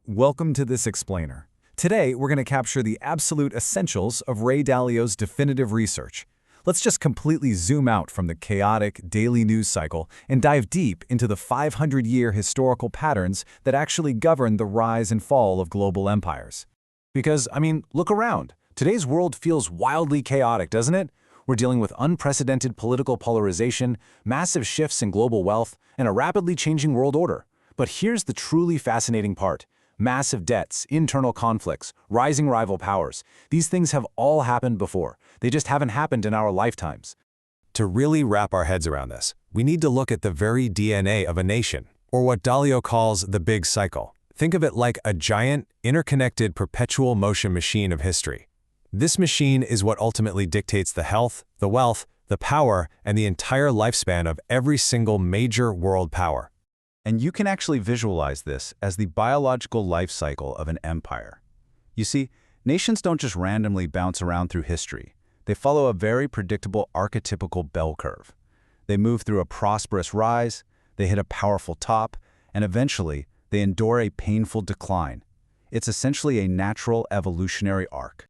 Welcome to this explainer. Today, we're going to capture the absolute essentials of Ray Dalio's definitive research. Let's just completely zoom out from the chaotic daily news cycle and dive deep into the 500-year historical patterns that actually govern the rise and fall of global empires. Because, look around. Today's world feels wildly chaotic, doesn't it? We're dealing with unprecedented political polarization, massive shifts in global wealth, and a rapidly changing world order. But here's the truly fascinating part. Massive debts, internal conflicts, rising rival powers. These things have all happened before. They just haven't happened in our lifetimes. To really wrap our heads around this, we need to look at the very DNA of a nation, or what Dalio calls the big cycle. Think of it like a giant, interconnected, perpetual motion machine of history. This machine is what ultimately dictates the health, the wealth, the power, and the entire lifespan of every single major world power. And you can actually visualize this as the biological life cycle of an empire. You see, nations don't just randomly bounce around through history. They follow a very predictable archetypical bell curve. They move through a prosperous rise, they hit a powerful top, and eventually, they endure a painful decline. It's essentially a natural evolutionary arc.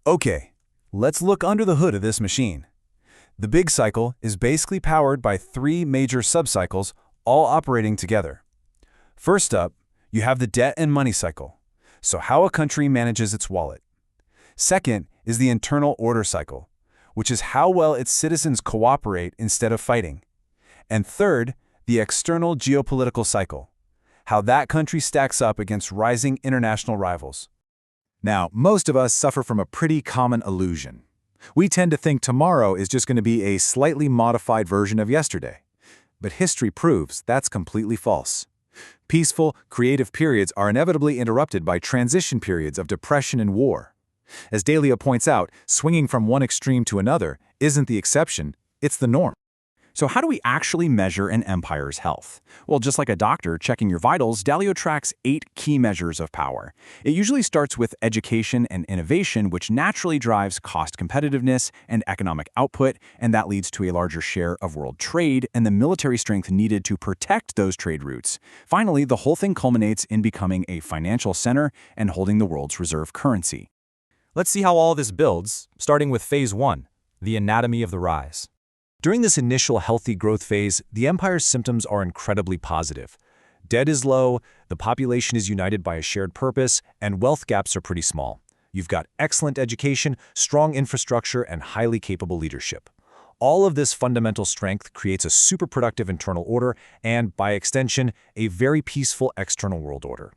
Okay, let's look under the hood of this machine. The big cycle is basically powered by three major subcycles all operating together. First up, you have the debt and money cycle, so how a country manages its wallet. Second is the internal order cycle, which is how well its citizens cooperate instead of fighting. And third, the external geopolitical cycle, how that country stacks up against rising international rivals. Now, most of us suffer from a pretty common illusion. We tend to think tomorrow is just going to be a slightly modified version of yesterday. But history proves that's completely false. Peaceful, creative periods are inevitably interrupted by transition periods of depression and war. As Dalio points out, swinging from one extreme to another isn't the exception, it's the norm. So how do we actually measure an empire's health? Well, just like a doctor checking your vitals, Dalio tracks 8 key measures of power. It usually starts with education and innovation, which naturally drives cost competitiveness and economic output, and that leads to a larger share of world trade and the military strength needed to protect those trade routes. Finally, the whole thing culminates in becoming a financial center and holding the world's reserve currency. Let's see how all this builds, starting with Phase 1, the anatomy of the rise. During this initial healthy growth phase, the empire's symptoms are incredibly positive. Debt is low, the population is united by a shared purpose, and wealth gaps are pretty small. You've got excellent education, strong infrastructure, and highly capable leadership. All of this fundamental strength creates a super productive internal order and, by extension, a very peaceful external world order.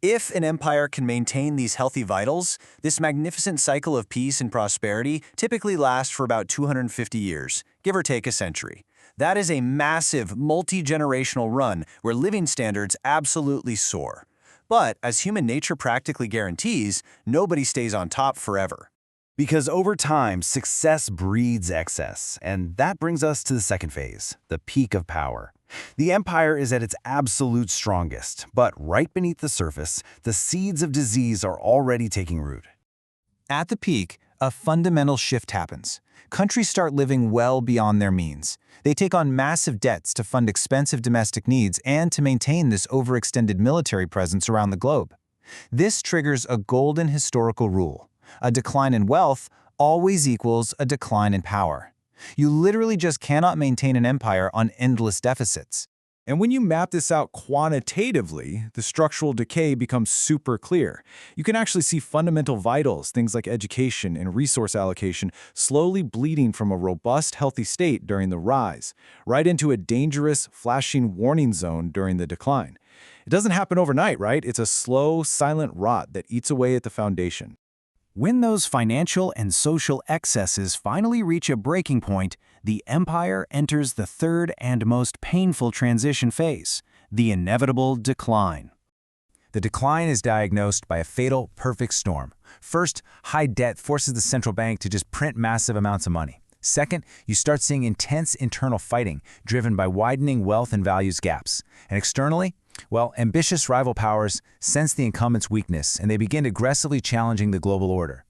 If an empire can maintain these healthy vitals, this magnificent cycle of peace and prosperity typically lasts for about 250 years, give or take a century. That is a massive, multi-generational run where living standards absolutely soar. But, as human nature practically guarantees, nobody stays on top forever. Because over time, success breeds excess, and that brings us to the second phase, the peak of power. The empire is at its absolute strongest, but right beneath the surface, the seeds of disease are already taking root. At the peak, a fundamental shift happens. Countries start living well beyond their means. They take on massive debts to fund expensive domestic needs and to maintain this overextended military presence around the globe. This triggers a golden historical rule. A decline in wealth always equals a decline in power. You literally just cannot maintain an empire on endless deficits. And when you map this out quantitatively, the structural decay becomes super clear. You can actually see fundamental vitals, things like education and resource allocation, slowly bleeding from a robust, healthy state during the rise, right into a dangerous, flashing warning zone during the decline. It doesn't happen overnight, right? It's a slow, silent rot that eats away at the foundation. When those financial and social excesses finally reach a breaking point, the empire enters the third and most painful transition phase, the inevitable decline. The decline is diagnosed by a fatal, perfect storm. First, high debt forces the central bank to just print massive amounts of money. Second, you start seeing intense internal fighting, driven by widening wealth and values gaps. And externally, well, ambitious rival powers sense the incumbent's weakness and they begin aggressively challenging the global order.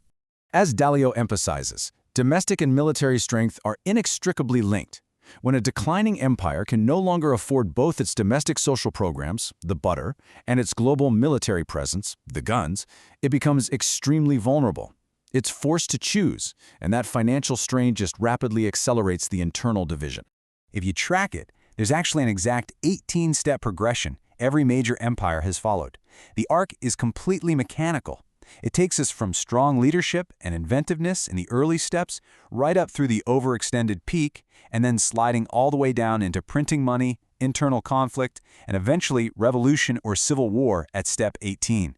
As Dalio emphasizes, domestic and military strength are inextricably linked. When a declining empire can no longer afford both its domestic social programs, the butter, and its global military presence, the guns, it becomes extremely vulnerable. It's forced to choose, and that financial strain just rapidly accelerates the internal division. If you track it, there's actually an exact 18-step progression every major empire has followed. The arc is completely mechanical. It takes us from strong leadership and inventiveness in the early steps right up through the overextended peak, and then sliding all the way down into printing money, internal conflict, and eventually revolution or civil war at step 18.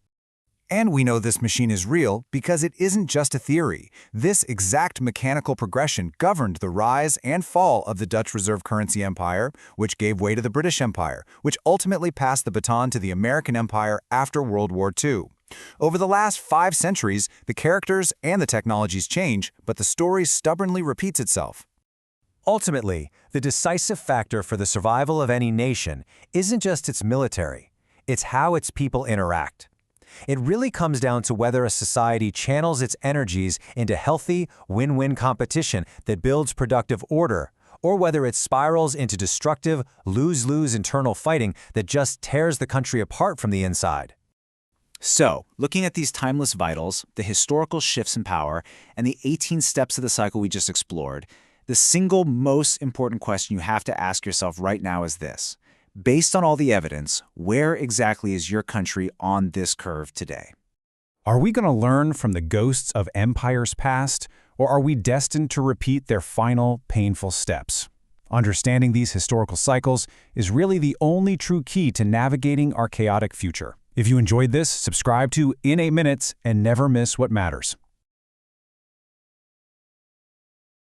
And we know this machine is real because it isn't just a theory. This exact mechanical progression governed the rise and fall of the Dutch reserve currency empire, which gave way to the British Empire, which ultimately passed the baton to the American Empire after World War II. Over the last 5 centuries, the characters and the technologies change, but the story stubbornly repeats itself. Ultimately, the decisive factor for the survival of any nation isn't just its military, it's how its people interact. It really comes down to whether a society channels its energies into healthy, win-win competition that builds productive order, or whether it spirals into destructive, lose-lose internal fighting that just tears the country apart from the inside. So, looking at these timeless vitals, the historical shifts in power, and the 18 steps of the cycle we just explored, the single most important question you have to ask yourself right now is this. Based on all the evidence, where exactly is your country on this curve today? Are we going to learn from the ghosts of empires past, or are we destined to repeat their final, painful steps? Understanding these historical cycles is really the only true key to navigating our chaotic future. If you enjoyed this, subscribe to In 8 Minutes and never miss what matters.